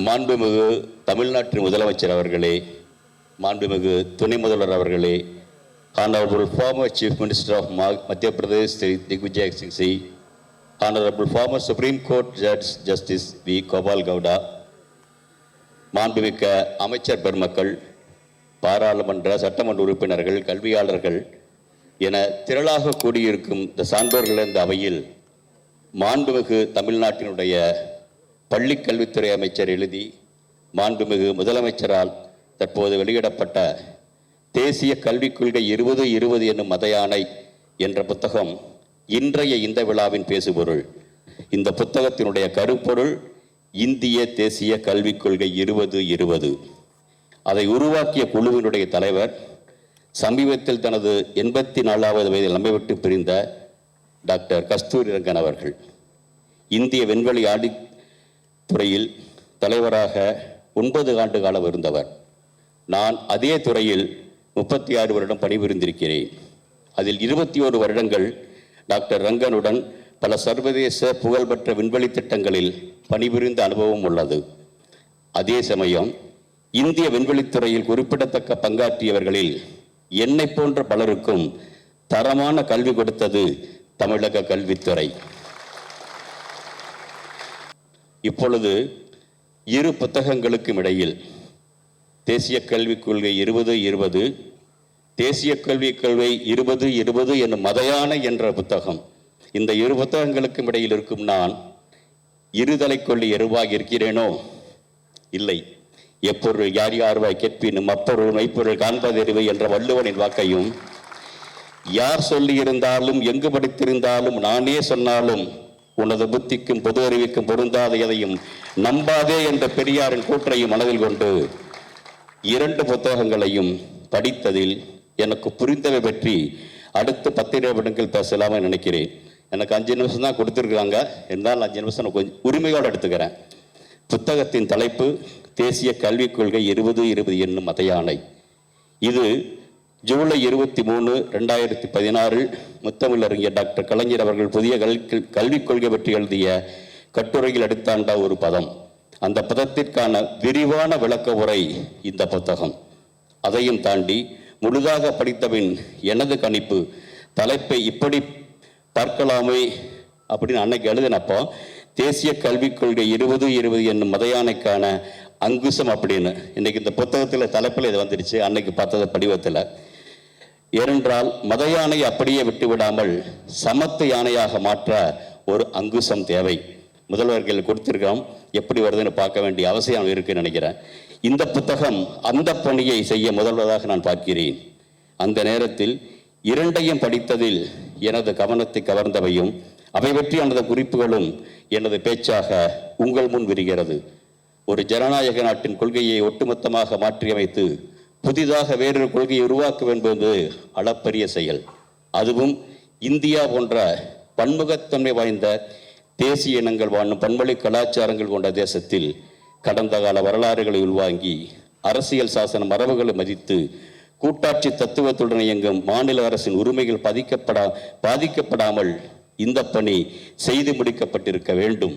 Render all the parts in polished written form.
மாண்புமிகு தமிழ்நாட்டின் முதலமைச்சர் அவர்களே, மாண்புமிகு துணை முதல்வர் அவர்களே, Honorable former Chief Minister of Madhya Pradesh Sri Digvijay Singh Ji, Honorable former Supreme Court Judge Justice V. Gopal Gowda, மாண்புமிக்க அமைச்சர் பெருமக்கள், பாராளுமன்ற சட்டமன்ற உறுப்பினர்கள், கல்வியாளர்கள் என திரளாக கூடியிருக்கும் இந்த சான்றோர்கள் இந்த அவையில் மாண்புமிகு தமிழ்நாட்டினுடைய பள்ளி கல்வித்துறை அமைச்சர் எழுதி மாண்புமிகு முதலமைச்சரால் தற்போது வெளியிடப்பட்ட தேசிய கல்விக் கொள்கை 2020 என்னும் மத யானை என்ற புத்தகம் இன்றைய இந்த விழாவின் பேசுபொருள். இந்த புத்தகத்தினுடைய கருப்பொருள் இந்திய தேசிய கல்விக் கொள்கை 2020. அதை உருவாக்கிய குழுவினுடைய தலைவர் சமீபத்தில் தனது 84வது வயதில் நம்மை விட்டு பிரிந்த டாக்டர் கஸ்தூரி ரங்கன் அவர்கள். இந்திய விண்வெளி துறையில் தலைவராக 9 ஆண்டு காலம் இருந்தவர். நான் அதே துறையில் 36 வருடம் பணிபுரிந்திருக்கிறேன். அதில் 21 வருடங்கள் டாக்டர் ரங்கனுடன் பல சர்வதேச புகழ்பெற்ற விண்வெளி திட்டங்களில் பணிபுரிந்த அனுபவம் உள்ளது. அதே சமயம் இந்திய விண்வெளித்துறையில் குறிப்பிடத்தக்க பங்காற்றியவர்களில் என்னை போன்ற பலருக்கும் தரமான கல்வி கொடுத்தது தமிழக கல்வித்துறை. இப்பொழுது இரு புத்தகங்களுக்கும் இடையில் தேசிய கல்விக் கொள்கை 2020, தேசிய கல்விக் கொள்கை 2020 என்னும் மதயானை என்ற புத்தகம், இந்த இரு புத்தகங்களுக்கும் இடையில் இருக்கும் நான் இருதலை கொள்ளி எருவாக இருக்கிறேனோ? இல்லை. எப்பொருள் யார் யார்வாய் கேட்பினும் அப்பொருள் மெய்ப்பொருள் காண்பதறிவு என்ற வள்ளுவனின் வாக்கையும், யார் சொல்லியிருந்தாலும் எங்கு படித்திருந்தாலும் நானே சொன்னாலும் உனது புத்திக்கும் பொது அறிவிக்கும் பொருந்தாத எதையும் நம்பாதே என்ற பெரியாரின் கூற்றையும் மனதில் கொண்டு 2 புத்தகங்களையும் படித்ததில் எனக்கு புரிந்தவை பற்றி அடுத்து 10 நிமிடங்கள் பேசலாமா நினைக்கிறேன். எனக்கு 5 நிமிஷம் தான் கொடுத்துருக்காங்க, இருந்தாலும் 5 நிமிஷம் நான் கொஞ்சம் உரிமையோடு எடுத்துக்கிறேன். புத்தகத்தின் தலைப்பு தேசிய கல்விக் கொள்கை 2020 என்னும் மத யானை. இது ஜூலை 23, 2016 முத்தமிழறிஞர் டாக்டர் கலைஞர் அவர்கள் புதிய கல்விக் கொள்கை பற்றி எழுதிய கட்டுரையில் எடுத்தாண்ட ஒரு பதம். அந்த பதத்திற்கான விரிவான விளக்க உரை இந்த புத்தகம். அதையும் தாண்டி முழுதாக படித்தபின் எனது கணிப்பு, தலைப்பை இப்படி பார்க்கலாமே அப்படின்னு அன்னைக்கு எழுதினப்போ தேசிய கல்விக் கொள்கை 2020 என்னும் மத யானைக்கான அங்குசம் அப்படின்னு இன்னைக்கு இந்த புத்தகத்தில் தலைப்பில் இது வந்துடுச்சு. அன்னைக்கு பார்த்தது படிவத்தில். ஏனென்றால் மத யானையை அப்படியே விட்டுவிடாமல் சமத்து யானையாக மாற்ற ஒரு அங்குசம் தேவை. முதல்வர்கள் கொடுத்திருக்கோம், எப்படி வருதுன்னு பார்க்க வேண்டிய அவசியம் இருக்குன்னு நினைக்கிறேன். இந்த புத்தகம் அந்த பணியை செய்ய முதல்வதாக நான் பார்க்கிறேன். அந்த நேரத்தில் 2ஐயும் படித்ததில் எனது கவனத்தை கவர்ந்தவையும் அவை பற்றி எனது குறிப்புகளும் எனது பேச்சாக உங்கள் முன் விரிகிறது. ஒரு ஜனநாயக நாட்டின் கொள்கையை ஒட்டுமொத்தமாக மாற்றியமைத்து புதிதாக வேறொரு கொள்கையை உருவாக்கும் என்பது அளப்பரிய செயல். அதுவும் இந்தியா போன்ற பன்முகத்தன்மை வாய்ந்த தேசிய இனங்கள் வாழும் பன்மொழி கலாச்சாரங்கள் கொண்ட தேசத்தில் கடந்த கால வரலாறுகளை உள்வாங்கி அரசியல் சாசன மரபுகளை மதித்து கூட்டாட்சி தத்துவத்துடன் இயங்கும் மாநில அரசின் உரிமைகள் பாதிக்கப்படாமல் இந்த பணி செய்து முடிக்கப்பட்டிருக்க வேண்டும்.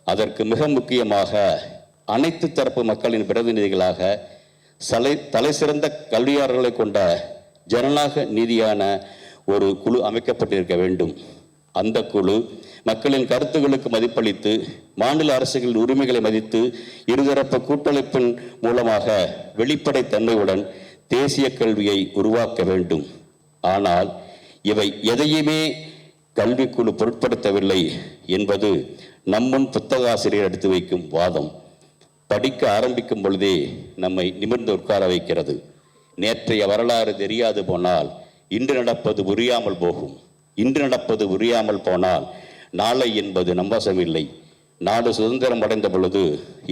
அதற்கு மிக முக்கியமாக அனைத்து தரப்பு மக்களின் பிரதிநிதிகளாக தலை சிறந்த கல்வியாளர்களை கொண்ட ஜனநாயக நீதியான ஒரு குழு அமைக்கப்பட்டிருக்க வேண்டும். அந்த குழு மக்களின் கருத்துக்களுக்கு மதிப்பளித்து மாநில அரசுகளின் உரிமைகளை மதித்து இருதரப்பு கூட்டமைப்பின் மூலமாக வெளிப்படைத்தன்மையுடன் தேசிய கல்வியை உருவாக்க வேண்டும். ஆனால் இவை எதையுமே கல்விக்குழு பொருட்படுத்தவில்லை என்பது நம்முன் புத்தக ஆசிரியர் எடுத்து வைக்கும் வாதம். படிக்க ஆரம்பிக்கும் பொழுதே நம்மை நிமிர்ந்து உட்கார வைக்கிறது. நேற்றைய வரலாறு தெரியாது போனால் இன்று நடப்பது புரியாமல் போகும். இன்று நடப்பது புரியாமல் போனால் நாளை என்பது நம்பசமில்லை. நாடு சுதந்திரம் அடைந்த பொழுது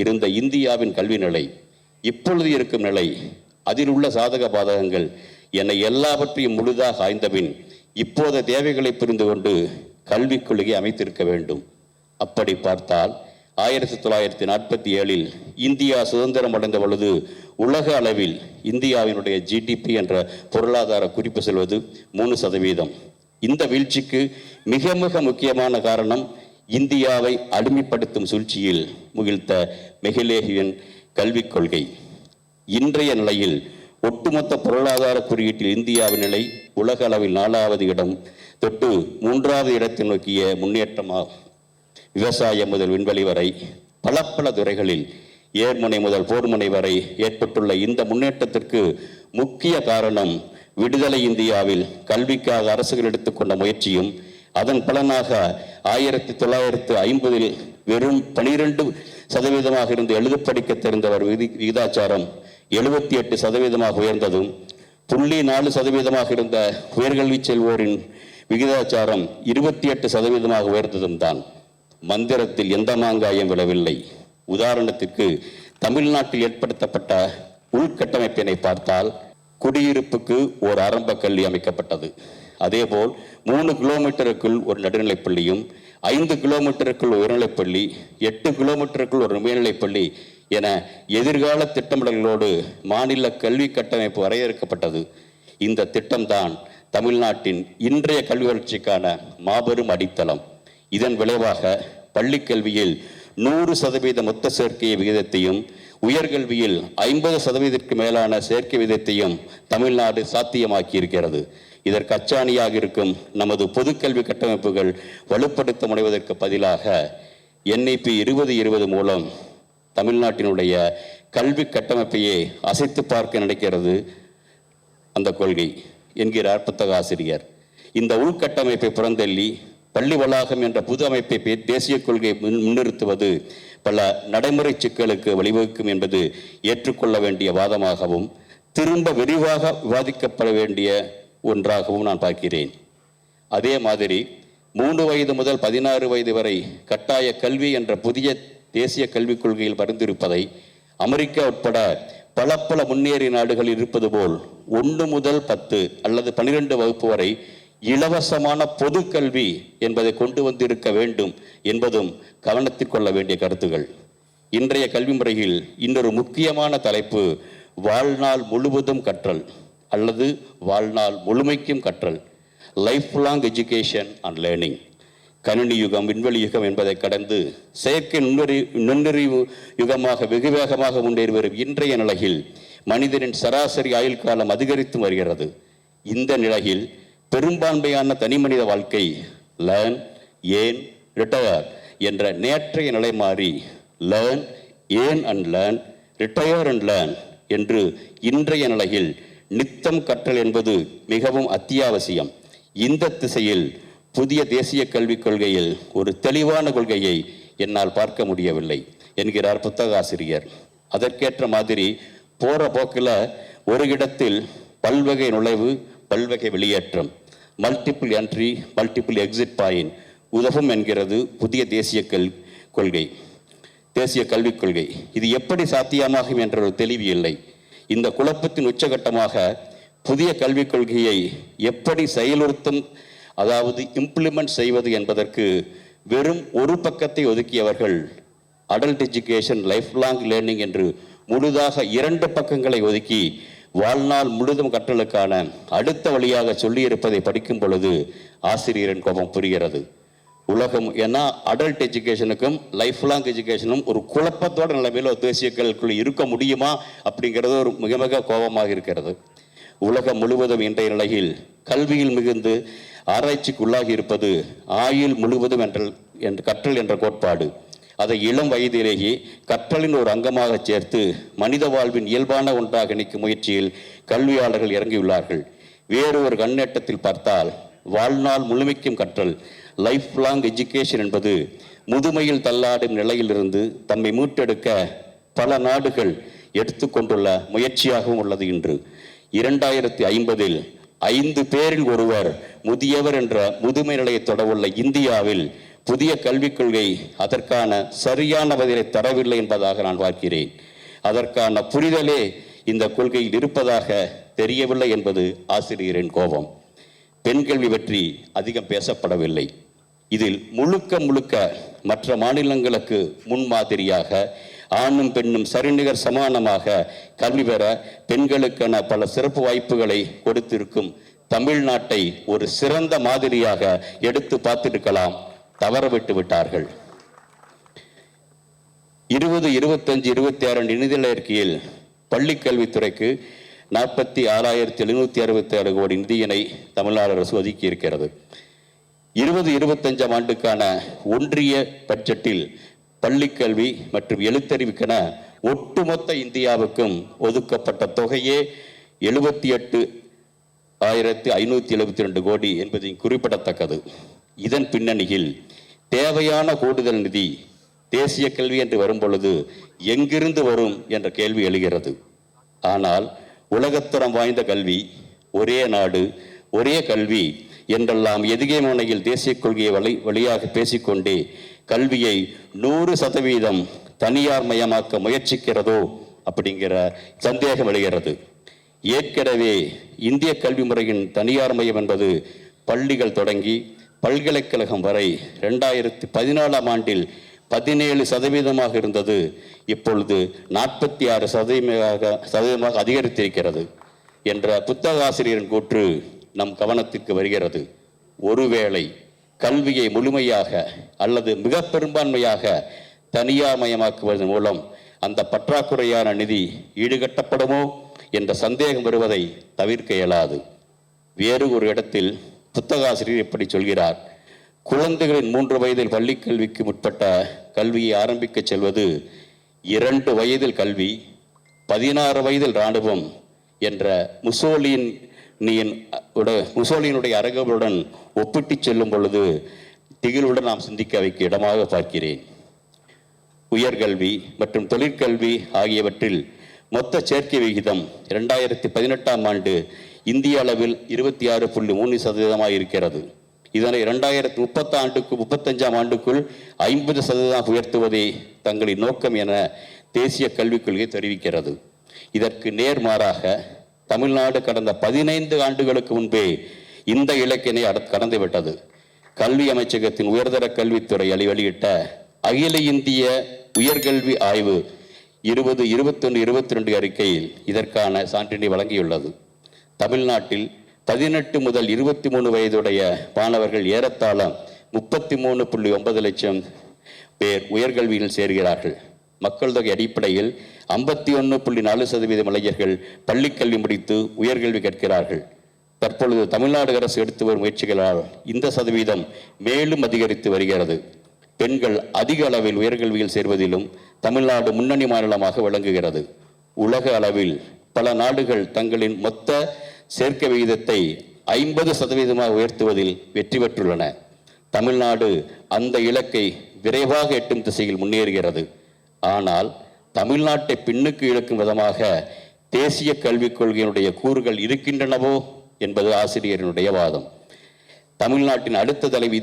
இருந்த இந்தியாவின் கல்வி நிலை, இப்பொழுது இருக்கும் நிலை, அதில் உள்ள சாதக பாதகங்கள் என எல்லாவற்றையும் முழுதாக ஆய்ந்தபின் இப்போது தேவைகளை புரிந்து கொண்டு கல்விக் கொள்கையை அமைத்திருக்க வேண்டும். அப்படி பார்த்தால் 1947 இந்தியா சுதந்திரம் அடைந்த பொழுது உலக அளவில் இந்தியாவினுடைய ஜிடிபி என்ற பொருளாதார குறிப்பு செல்வது 3%. இந்த வீழ்ச்சிக்கு மிக மிக முக்கியமான காரணம் இந்தியாவை அடிமைப்படுத்தும் சூழ்ச்சியில் முகிழ்த்த மெஹ்லேவின் கல்விக் கொள்கை. இன்றைய நிலையில் ஒட்டுமொத்த பொருளாதார குறியீட்டில் இந்தியாவின் நிலை உலக அளவில் 4வது இடம் தொட்டு 3வது இடத்தை நோக்கிய முன்னேற்றமாகும். விவசாயம் முதல் விண்வெளி வரை பல துறைகளில் ஏர்முனை முதல் போர்முனை வரை ஏற்பட்டுள்ள இந்த முன்னேற்றத்திற்கு முக்கிய காரணம் விடுதலை இந்தியாவில் கல்விக்காக அரசுகள் எடுத்துக்கொண்ட முயற்சியும் அதன் பலனாக 1950 வெறும் 12% இருந்து எழுத படிக்க தெரிந்தவர் விகிதாச்சாரம் 78% உயர்ந்ததும் 0.4% இருந்த உயர்கல்வி செல்வோரின் விகிதாச்சாரம் 28% உயர்ந்ததும் தான். மந்திரத்தில் எந்த மாங்காயம் விழவில்லை. உதாரணத்திற்கு தமிழ்நாட்டில் ஏற்படுத்தப்பட்ட உள்கட்டமைப்பினை பார்த்தால் குடியிருப்புக்கு ஒரு ஆரம்ப கல்வி அமைக்கப்பட்டது. அதேபோல் 3 கிலோமீட்டருக்குள் ஒரு நடுநிலைப்பள்ளியும் 5 கிலோமீட்டருக்குள் உயர்நிலைப்பள்ளி 8 கிலோமீட்டருக்குள் ஒரு மேல்நிலைப்பள்ளி என எதிர்கால திட்டமிடல்களோடு மாநில கல்வி கட்டமைப்பு வரையறுக்கப்பட்டது. இந்த திட்டம்தான் தமிழ்நாட்டின் இன்றைய கல்வி வளர்ச்சிக்கான மாபெரும் அடித்தளம். இதன் விளைவாக பள்ளி கல்வியில் 100% மொத்த சேர்க்கை விகிதத்தையும் உயர்கல்வியில் 50% மேலான சேர்க்கை விகிதத்தையும் தமிழ்நாடு சாத்தியமாக்கி இருக்கிறது. இதற்கு அச்சாணியாக இருக்கும் நமது பொதுக்கல்வி கட்டமைப்புகள் வலுப்படுத்த முனைவதற்கு பதிலாக NEP 2020 மூலம் தமிழ்நாட்டினுடைய கல்வி கட்டமைப்பையே அசைத்து பார்க்க நினைக்கிறது அந்த கொள்கை என்கிறார் புத்தக ஆசிரியர். இந்த உள்கட்டமைப்பை புறந்தள்ளி பள்ளி வளாகம் என்ற புது அமைப்பை தேசிய கொள்கை முன்னிறுத்துவது பல நடைமுறை சிக்கலுக்கு வழிவகுக்கும் என்பது ஏற்றுக்கொள்ள வேண்டிய வாதமாகவும் திரும்ப விரிவாக விவாதிக்கப்பட வேண்டிய ஒன்றாகவும் நான் பார்க்கிறேன். அதே மாதிரி 3 வயது முதல் 16 வயது வரை கட்டாய கல்வி என்ற புதிய தேசிய கல்விக் கொள்கையில் பரிந்துரைப்பதை அமெரிக்கா உட்பட பல முன்னேறிய நாடுகளில் இருப்பது போல் 1 முதல் 10 அல்லது 12 வகுப்பு வரை இலவசமான பொது கல்வி என்பதை கொண்டு வந்திருக்க வேண்டும் என்பதும் கவனத்தில் கொள்ள வேண்டிய கருத்துகள். இன்றைய கல்வி முறையில் இன்னொரு முக்கியமான தலைப்பு வாழ்நாள் முழுவதும் கற்றல் அல்லது வாழ்நாள் முழுமைக்கும் கற்றல், life long education and learning. கணினி யுகம் விண்வெளி யுகம் என்பதை கடந்து செயற்கை நுண்ணறிவு யுகமாக வெகு வேகமாக முன்னேறி வரும் இன்றைய நிலையில் மனிதனின் சராசரி ஆயுள் காலம் அதிகரித்து வருகிறது. இந்த நிலையில் பெரும்பான்மையான தனிமனித வாழ்க்கை லேர்ன் ஏன் ரிட்டையர் என்ற நேற்றைய நிலை மாறி லேர்ன் ஏன் and learn retire and learn என்று இன்றைய நிலையில் நித்தம் கற்றல் என்பது மிகவும் அத்தியாவசியம். இந்த திசையில் புதிய தேசிய கல்விக் கொள்கையில் ஒரு தெளிவான கொள்கையை என்னால் பார்க்க முடியவில்லை என்கிறார் புத்தக ஆசிரியர். அதற்கேற்ற மாதிரி போற போக்கில் ஒரு இடத்தில் பல்வகை நுழைவு பல்வகை வெளியேற்றம், multiple entry multiple exit point உதவும் என்கிறது புதிய தேசிய கல்விக் கொள்கை. இது எப்படி சாத்தியமாகும் என்ற ஒரு தெளிவு இல்லை. இந்த குழப்பத்தின் உச்சகட்டமாக புதிய கல்விக் கொள்கையை எப்படி செயலுறுத்தும், அதாவது இம்ப்ளிமெண்ட் செய்வது என்பதற்கு வெறும் ஒரு பக்கத்தை ஒதுக்கியவர்கள் adult education life long learning என்று முழுதாக 2 பக்கங்களை ஒதுக்கி வாழ்நாள் முழுதும் கற்றலுக்கான அடுத்த வழியாக சொல்லியிருப்பதை படிக்கும் பொழுது ஆசிரியரின் கோபம் புரிகிறது. உலகம் ஏன்னா அடல்ட் எஜுகேஷனுக்கும் லைஃப் லாங் எஜுகேஷனும் ஒரு குழப்பத்தோட நிலைமையில் ஒரு தேசிய கல்விக்குள் இருக்க முடியுமா அப்படிங்கிறது ஒரு மிக கோபமாக இருக்கிறது. உலகம் முழுவதும் இன்றைய நிலையில் கல்வியில் மிகுந்து ஆராய்ச்சிக்கு உள்ளாகி இருப்பது ஆயுள் முழுவதும் என்ற கற்றல் என்ற கோட்பாடு. அதை இளம் வயதிலேயே கற்றலின் ஒரு அங்கமாக சேர்த்து மனித வாழ்வின் இயல்பான ஒன்றாக நிற்கும் முயற்சியில் கல்வியாளர்கள் இறங்கியுள்ளார்கள். வேறு ஒரு கண்ணேட்டத்தில் பார்த்தால் வாழ்நாள் முழுமைக்கும் கற்றல் லைஃப் லாங் எஜுகேஷன் என்பது முதுமையில் தள்ளாடும் நிலையிலிருந்து தம்மை மீட்டெடுக்க பல நாடுகள் எடுத்துக்கொண்டுள்ள முயற்சியாகவும் உள்ளது. இன்று 2050 5 பேரில் ஒருவர் முதியவர் என்ற முதுமை நிலையை தொடவுள்ள இந்தியாவில் புதிய கல்விக் கொள்கை அதற்கான சரியான பதிலை தரவில்லை என்பதாக நான் பார்க்கிறேன். அதற்கான புரிதலே இந்த கொள்கையில் இருப்பதாக தெரியவில்லை என்பது ஆசிரியரின் கோபம். பெண் கல்வி பற்றி அதிகம் பேசப்படவில்லை. இதில் முழுக்க மற்ற மாநிலங்களுக்கு முன்மாதிரியாக ஆணும் பெண்ணும் சரிநிகர் சமானமாக கல்வி பெற பெண்களுக்கான பல சிறப்பு வாய்ப்புகளை கொடுத்திருக்கும் தமிழ்நாட்டை ஒரு சிறந்த மாதிரியாக எடுத்து பார்த்திருக்கலாம். தவறவிட்டு விட்டார்கள். 2025-26 நிதிநிலை அறிக்கையில் பள்ளிக்கல்வித்துறைக்கு 46,766 கோடி நிதியினை தமிழ்நாடு அரசு ஒதுக்கி இருக்கிறது. 2025 ஆண்டுக்கான ஒன்றிய பட்ஜெட்டில் பள்ளிக்கல்வி மற்றும் எழுத்தறிவுக்கென ஒட்டுமொத்த இந்தியாவுக்கும் ஒதுக்கப்பட்ட தொகையே 78,572 கோடி என்பது குறிப்பிடத்தக்கது. இதன் பின்னணியில் தேவையான கூடுதல் நிதி தேசிய கல்வி என்று வரும்பொழுது எங்கிருந்து வரும் என்ற கேள்வி எழுகிறது. ஆனால் உலகத்தரம் வாய்ந்த கல்வி, ஒரே நாடு ஒரே கல்வி என்றெல்லாம் எதுகை தேசிய கொள்கையை வழியாக பேசிக்கொண்டே கல்வியை 100% தனியார் மயமாக்க முயற்சிக்கிறதோ அப்படிங்கிற சந்தேகம் எழுகிறது. ஏற்கனவே இந்திய கல்வி முறையின் தனியார் மயம் என்பது பள்ளிகள் தொடங்கி பல்கலைக்கழகம் வரை 2014 ஆண்டில் 17% இருந்தது. இப்பொழுது 46% அதிகரித்திருக்கிறது என்ற புத்தக ஆசிரியரின் கூற்று நம் கவனத்திற்கு வருகிறது. ஒருவேளை கல்வியை முழுமையாக அல்லது மிக பெரும்பான்மையாக தனியார் மயமாக்குவதன் மூலம் அந்த பற்றாக்குறையான நிதி ஈடுகட்டப்படுமோ என்ற சந்தேகம் வருவதை தவிர்க்க இயலாது. வேறு ஒரு இடத்தில் புத்தக ஆசிரியர் இப்படி சொல்கிறார்: குழந்தைகளின் 3 வயதில் பள்ளிக்கல்விக்கு முற்பட்ட கல்வியை ஆரம்பிக்க செல்வது 2 வயதில் கல்வி, 16 வயதில் இராணுவம் என்ற முசோலினுடைய அரங்குகளுடன் ஒப்பிட்டு செல்லும் பொழுது திகிலுடன் நாம் சிந்திக்க வைக்க இடமாக பார்க்கிறேன். உயர்கல்வி மற்றும் தொழிற்கல்வி ஆகியவற்றில் மொத்த சேர்க்கை விகிதம் 2018 ஆண்டு இந்திய அளவில் 26.3% இருக்கிறது. இதனை 2035 ஆண்டுக்குள் 50% உயர்த்துவதே தங்களின் நோக்கம் என தேசிய கல்விக் கொள்கை தெரிவிக்கிறது. இதற்கு நேர்மாறாக தமிழ்நாடு கடந்த 15 ஆண்டுகளுக்கு முன்பே இந்த இலக்கினை கடந்துவிட்டது. கல்வி அமைச்சகத்தின் உயர்தர கல்வித்துறை வெளியிட்ட அகில இந்திய உயர்கல்வி ஆய்வு 2021-22 அறிக்கையில் இதற்கான சான்றினை வழங்கியுள்ளது. தமிழ்நாட்டில் 18 முதல் 23 வயதுடைய மாணவர்கள் ஏறத்தாழ 33.9 லட்சம் பேர் உயர்கல்வியில் சேர்கிறார்கள். மக்கள் தொகை அடிப்படையில் 51.4% இளைஞர்கள் பள்ளிக்கல்வி முடித்து உயர்கல்வி கற்கிறார்கள். தற்பொழுது தமிழ்நாடு அரசு எடுத்து வரும் முயற்சிகளால் இந்த சதவீதம் மேலும் அதிகரித்து வருகிறது. பெண்கள் அதிக அளவில் உயர்கல்வியில் சேர்வதிலும் தமிழ்நாடு முன்னணி மாநிலமாக விளங்குகிறது. உலக அளவில் பல நாடுகள் தங்களின் மொத்த சேர்க்கை விகிதத்தை 50% உயர்த்துவதில் வெற்றி பெற்றுள்ளன. தமிழ்நாடு அந்த இலக்கை விரைவாக எட்டும் திசையில் முன்னேறுகிறது. ஆனால் தமிழ்நாட்டை பின்னுக்கு இழுக்கும் விதமாக தேசிய கல்விக் கொள்கையினுடைய கூறுகள் இருக்கின்றனவோ என்பது ஆசிரியரினுடைய வாதம். தமிழ்நாட்டின் அடுத்த தலைவி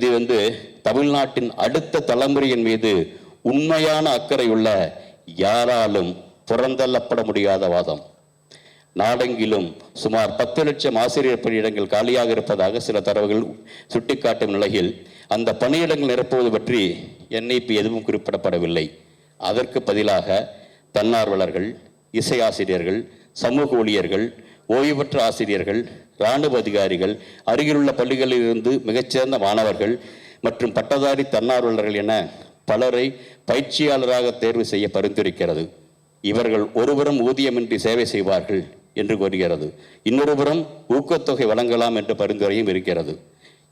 தமிழ்நாட்டின் அடுத்த தலைமுறையின் மீது உண்மையான அக்கறை உள்ள யாராலும் புறந்தள்ளப்பட முடியாத வாதம். நாடெங்கிலும் சுமார் 10 லட்சம் ஆசிரியர் பணியிடங்கள் காலியாக இருப்பதாக சில தரவுகள் சுட்டிக்காட்டும் நிலையில் அந்த பணியிடங்கள் நிரப்புவது பற்றி NIP எதுவும் குறிப்பிடப்படவில்லை. அதற்கு பதிலாக தன்னார்வலர்கள், இசை ஆசிரியர்கள், சமூக ஊழியர்கள், ஓய்வு பெற்ற ஆசிரியர்கள், இராணுவ அதிகாரிகள், அருகிலுள்ள பள்ளிகளில் இருந்து மிகச்சிறந்த மாணவர்கள் மற்றும் பட்டதாரி தன்னார்வலர்கள் என பலரை பயிற்சியாளராக தேர்வு செய்ய பரிந்துரைக்கிறது. இவர்கள் ஒருபுறம் ஊதியமின்றி சேவை செய்வார்கள் என்று கூறுகிறது, இன்னொருபுறம் ஊக்கத்தொகை வழங்கலாம் என்ற பரிந்துரையும் இருக்கிறது.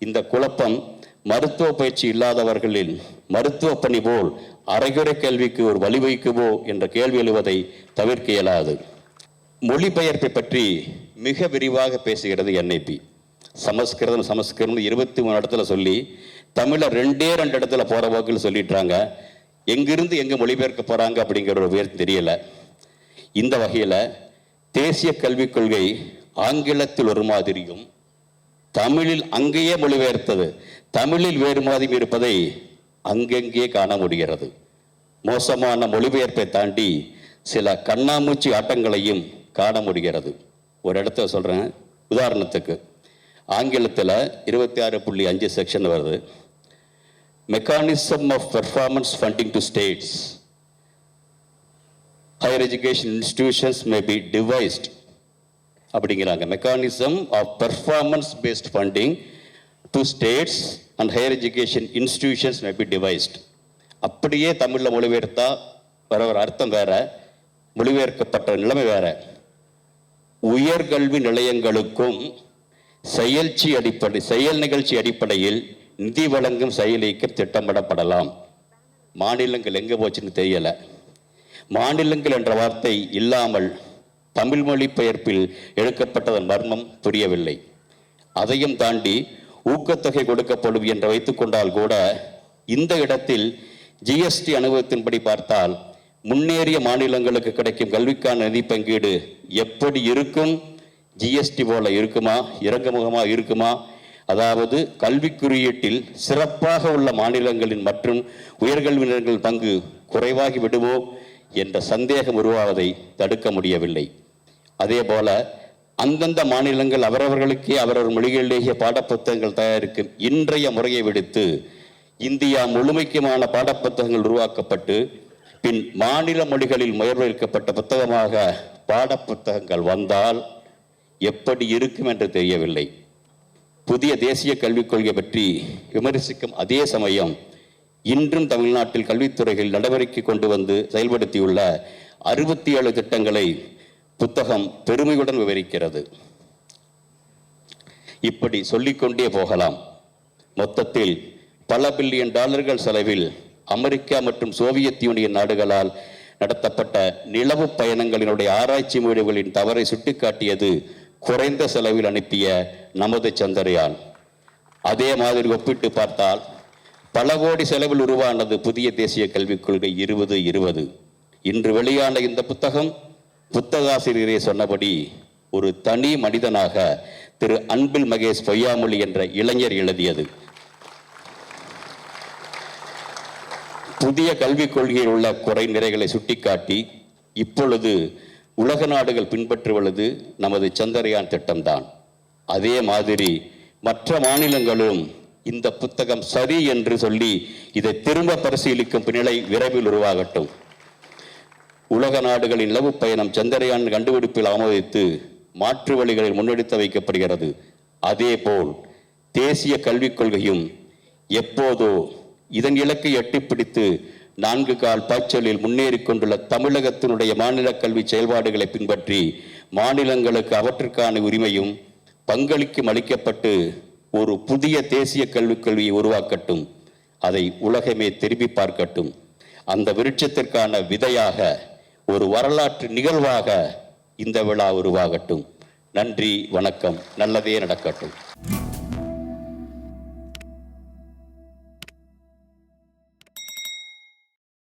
இந்த குழப்பம் மருத்துவ பயிற்சி இல்லாதவர்களில் மருத்துவ பணி போல் அரைகுறை கல்விக்கு ஒரு வழிவகுக்குமோ என்ற கேள்வி எழுவதை தவிர்க்க இயலாது. மொழிபெயர்ப்பை பற்றி மிக விரிவாக பேசுகிறது NIP. சமஸ்கிருதம் 23 இடத்துல சொல்லி தமிழை 2 இடத்துல போகிற போக்கில் சொல்லிட்டாங்க. எங்கிருந்து எங்கே மொழிபெயர்க்க போகிறாங்க அப்படிங்கிற ஒரு உயர்வு தெரியல. இந்த வகையில் தேசிய கல்விக் கொள்கை ஆங்கிலத்தில் ஒரு மாதிரியும் தமிழில் அங்கேயே மொழிபெயர்த்தது தமிழில் வேறு மாதிரியும் இருப்பதை அங்கெங்கே காண முடிகிறது. மோசமான மொழிபெயர்ப்பை தாண்டி சில கண்ணாமூச்சி ஆட்டங்களையும் காண முடிகிறது. ஒரு இடத்துல சொல்கிறேன், உதாரணத்துக்கு ஆங்கிலத்தில் 26.5 செக்ஷன் வருது. Mechanism of performance funding to states, higher education institutions may be devised அப்படிங்கிறாங்க. Mechanism of performance based funding to states and higher education institutions may be devised. அப்படியே தமிழில் மொழிபெயர்த்தா வர அர்த்தம் வேற, மொழிபெயர்க்கப்பட்ட நிலைமை வேற. உயர்கல்வி நிலையங்களுக்கும் செயல் நிகழ்ச்சி அடிப்படையில் நிதி வழங்கும் செயலிக்கு திட்டமிடப்படலாம். மாநிலங்கள் எங்கே போச்சுன்னு தெரியல. மாநிலங்கள் என்ற வார்த்தை இல்லாமல் தமிழ் மொழி பெயர்ப்பில் எடுக்கப்பட்டதன் மர்மம் புரியவில்லை. அதையும் தாண்டி ஊக்கத்தொகை கொடுக்கப்படும் என்று வைத்துக்கொண்டால் கூட இந்த இடத்தில் ஜிஎஸ்டி அனுபவத்தின்படி பார்த்தால் முன்னேறிய மாநிலங்களுக்கு கிடைக்கும் கல்விக்கான நிதி பங்கீடு எப்படி இருக்கும்? ஜிஎஸ்டி போல இருக்குமா? இறங்குமுகமாக இருக்குமா? அதாவது கல்வி குறியீட்டில் சிறப்பாக உள்ள மாநிலங்களின் மற்றும் உயர்கல்வியினர்கள் பங்கு குறைவாகி விடுவோ என்ற சந்தேகம் உருவாவதை தடுக்க முடியவில்லை. அதே போல அந்தந்த மாநிலங்கள் அவரவர்களுக்கே அவரவர் மொழிகளிலேயே பாடப்புத்தகங்கள் தயாரிக்கும் இன்றைய முறையை விடுத்து இந்தியா முழுமைக்குமான பாடப்புத்தகங்கள் உருவாக்கப்பட்டு பின் மாநில மொழிகளில் முயற்சிக்கப்பட்ட புத்தகமாக பாடப்புத்தகங்கள் வந்தால் எப்படி இருக்கும் என்று தெரியவில்லை. புதிய தேசிய கல்விக் கொள்கை பற்றி விமர்சிக்கும் அதே சமயம் இன்றும் தமிழ்நாட்டில் கல்வித்துறைகள் நடவடிக்கை கொண்டு வந்து செயல்படுத்தியுள்ள 67 திட்டங்களை புத்தகம் பெருமையுடன் விவரிக்கிறது. இப்படி சொல்லிக்கொண்டே போகலாம். மொத்தத்தில் பல பில்லியன் டாலர்கள் செலவில் அமெரிக்கா மற்றும் சோவியத் யூனியன் நாடுகளால் நடத்தப்பட்ட நிலவு பயணங்களினுடைய ஆராய்ச்சி முடிவுகளின் தவறை சுட்டிக்காட்டியது குறைந்த செலவில் அனுப்பிய நமது சந்திரயான். அதே மாதிரி ஒப்பிட்டு பார்த்தால் பல கோடி செலவில் உருவானது புதிய தேசிய கல்விக் கொள்கை 2020. இன்று வெளியான இந்த புத்தகம் புத்தகாசிரியரே சொன்னபடி ஒரு தனி மனிதனாக திரு அன்பில் மகேஷ் பொய்யாமொழி என்ற இளைஞர் எழுதியது. புதிய கல்விக் கொள்கையில் உள்ள குறை நிறைகளை சுட்டிக்காட்டி இப்பொழுது உலக நாடுகள் பின்பற்றுவது நமது சந்திரயான் திட்டம்தான். அதே மாதிரி மற்ற மாநிலங்களும் இந்த புத்தகம் சரி என்று சொல்லி இதை திரும்ப பரிசீலிக்கும் நிலை விரைவில் உருவாகட்டும். உலக நாடுகளின் நிலவு பயணம் சந்திரயான் கண்டுபிடிப்பில் ஆமோதித்து மாற்று வழிகளில் முன்னெடுத்து வைக்கப்படுகிறது. அதே போல் தேசிய கல்விக் கொள்கையும் எப்போதோ இதன் இலக்கை எட்டிப்பிடித்து 4 கால் பாய்ச்சலில் முன்னேறி கொண்டுள்ள தமிழகத்தினுடைய மாநில கல்வி செயல்பாடுகளை பின்பற்றி மாநிலங்களுக்கு அவற்றிற்கான உரிமையும் பங்களிக்கும் அளிக்கப்பட்டு ஒரு புதிய தேசிய கல்விக் கொள்கையை உருவாக்கட்டும். அதை உலகமே திரும்பி பார்க்கட்டும். அந்த விருட்சத்திற்கான விதையாக ஒரு வரலாற்று நிகழ்வாக இந்த விழா உருவாகட்டும். நன்றி, வணக்கம். நல்லதே நடக்கட்டும்.